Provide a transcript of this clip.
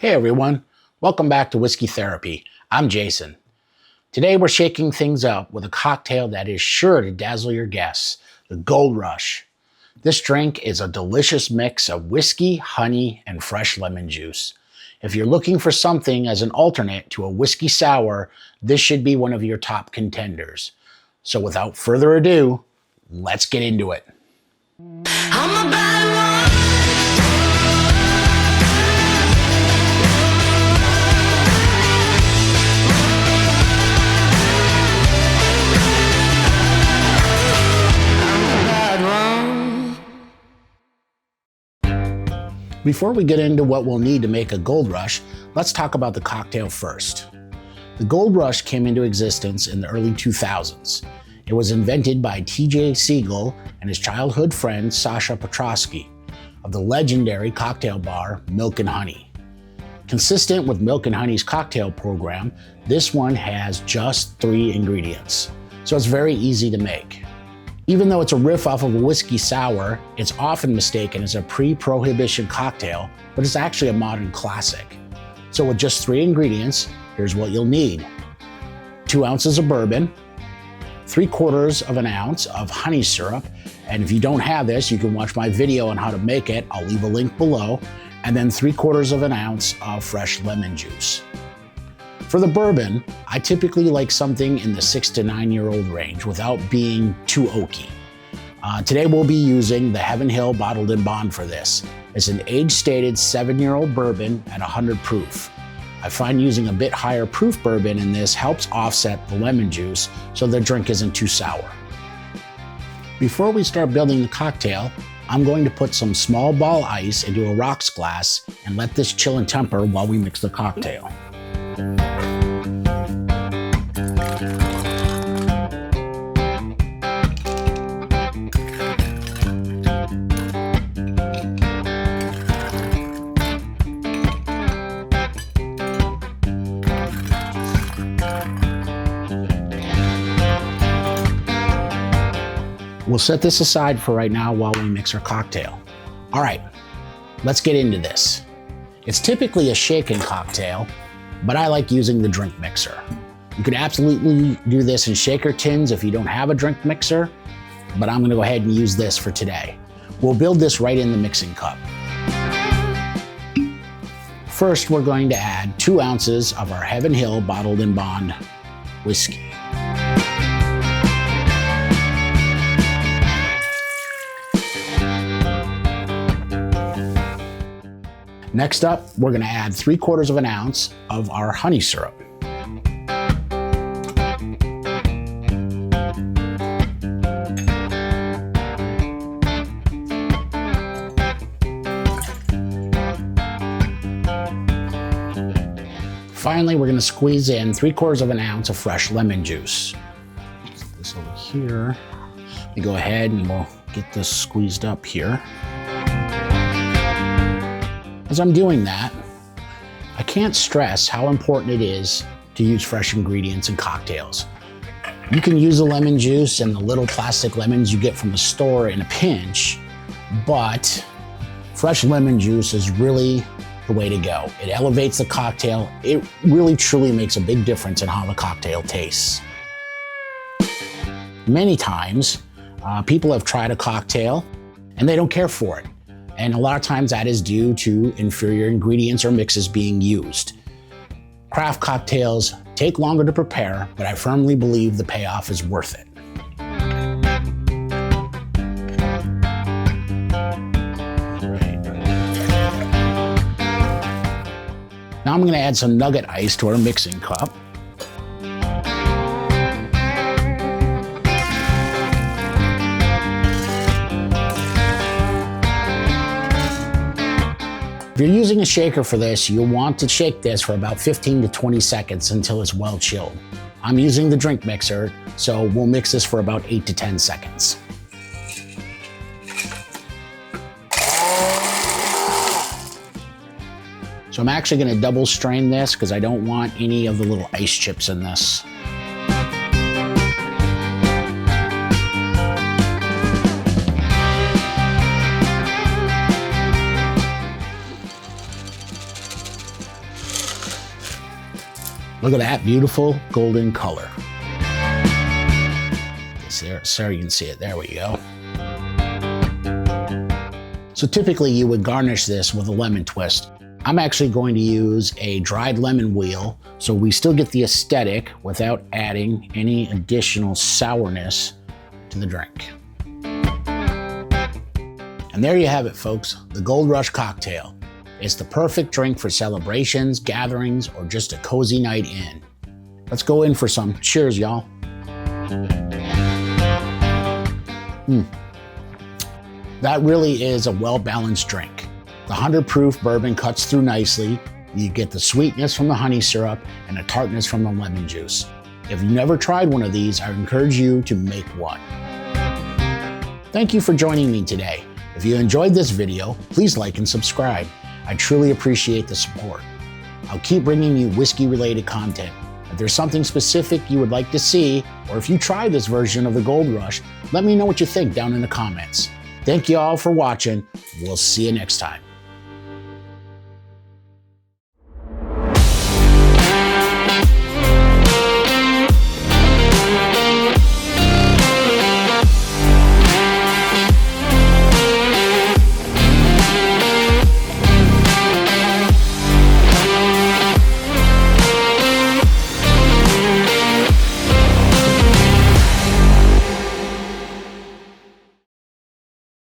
Hey everyone, welcome back to Whiskey Therapy. I'm Jason. Today we're shaking things up with a cocktail that is sure to dazzle your guests, the Gold Rush. This drink is a delicious mix of whiskey, honey, and fresh lemon juice. If you're looking for something as an alternate to a whiskey sour, this should be one of your top contenders. So without further ado, let's get into it. Before we get into what we'll need to make a Gold Rush, let's talk about the cocktail first. The Gold Rush came into existence in the early 2000s. It was invented by T.J. Siegel and his childhood friend Sasha Petrosky of the legendary cocktail bar Milk and Honey. Consistent with Milk and Honey's cocktail program, this one has just 3 ingredients, so it's very easy to make. Even though it's a riff off of a whiskey sour, it's often mistaken as a pre-prohibition cocktail, but it's actually a modern classic. So with just 3 ingredients, here's what you'll need. 2 ounces of bourbon, 3/4 of an ounce of honey syrup, and if you don't have this, you can watch my video on how to make it. I'll leave a link below, and then 3/4 of an ounce of fresh lemon juice. For the bourbon, I typically like something in the 6 to 9-year-old range without being too oaky. Today we'll be using the Heaven Hill Bottled in Bond for this. It's an age-stated 7-year-old bourbon at 100 proof. I find using a bit higher proof bourbon in this helps offset the lemon juice so the drink isn't too sour. Before we start building the cocktail, I'm going to put some small ball ice into a rocks glass and let this chill and temper while we mix the cocktail. We'll set this aside for right now while we mix our cocktail. All right, let's get into this. It's typically a shaken cocktail, but I like using the drink mixer. You can absolutely do this in shaker tins if you don't have a drink mixer, but I'm gonna go ahead and use this for today. We'll build this right in the mixing cup. First, we're going to add 2 ounces of our Heaven Hill Bottled in Bond whiskey. Next up, we're gonna add 3/4 of an ounce of our honey syrup. Finally, we're gonna squeeze in 3/4 of an ounce of fresh lemon juice. Put this over here. Let me go ahead and we'll get this squeezed up here. As I'm doing that, I can't stress how important it is to use fresh ingredients in cocktails. You can use the lemon juice and the little plastic lemons you get from the store in a pinch, but fresh lemon juice is really the way to go. It elevates the cocktail. It really truly makes a big difference in how the cocktail tastes. Many times, people have tried a cocktail and they don't care for it. And a lot of times that is due to inferior ingredients or mixes being used. Craft cocktails take longer to prepare, but I firmly believe the payoff is worth it. Now I'm going to add some nugget ice to our mixing cup. If you're using a shaker for this, you'll want to shake this for about 15 to 20 seconds until it's well chilled. I'm using the drink mixer, so we'll mix this for about 8 to 10 seconds. So I'm actually gonna double strain this because I don't want any of the little ice chips in this. Look at that beautiful golden color. There, you can see it. There we go. So typically you would garnish this with a lemon twist. I'm actually going to use a dried lemon wheel, so we still get the aesthetic without adding any additional sourness to the drink. And there you have it, folks, the Gold Rush cocktail. It's the perfect drink for celebrations, gatherings, or just a cozy night in. Let's go in for some. Cheers, y'all. That really is a well-balanced drink. The 100 proof bourbon cuts through nicely. You get the sweetness from the honey syrup and the tartness from the lemon juice. If you've never tried one of these, I encourage you to make one. Thank you for joining me today. If you enjoyed this video, please like and subscribe. I truly appreciate the support. I'll keep bringing you whiskey-related content. If there's something specific you would like to see, or if you try this version of the Gold Rush, let me know what you think down in the comments. Thank you all for watching. We'll see you next time.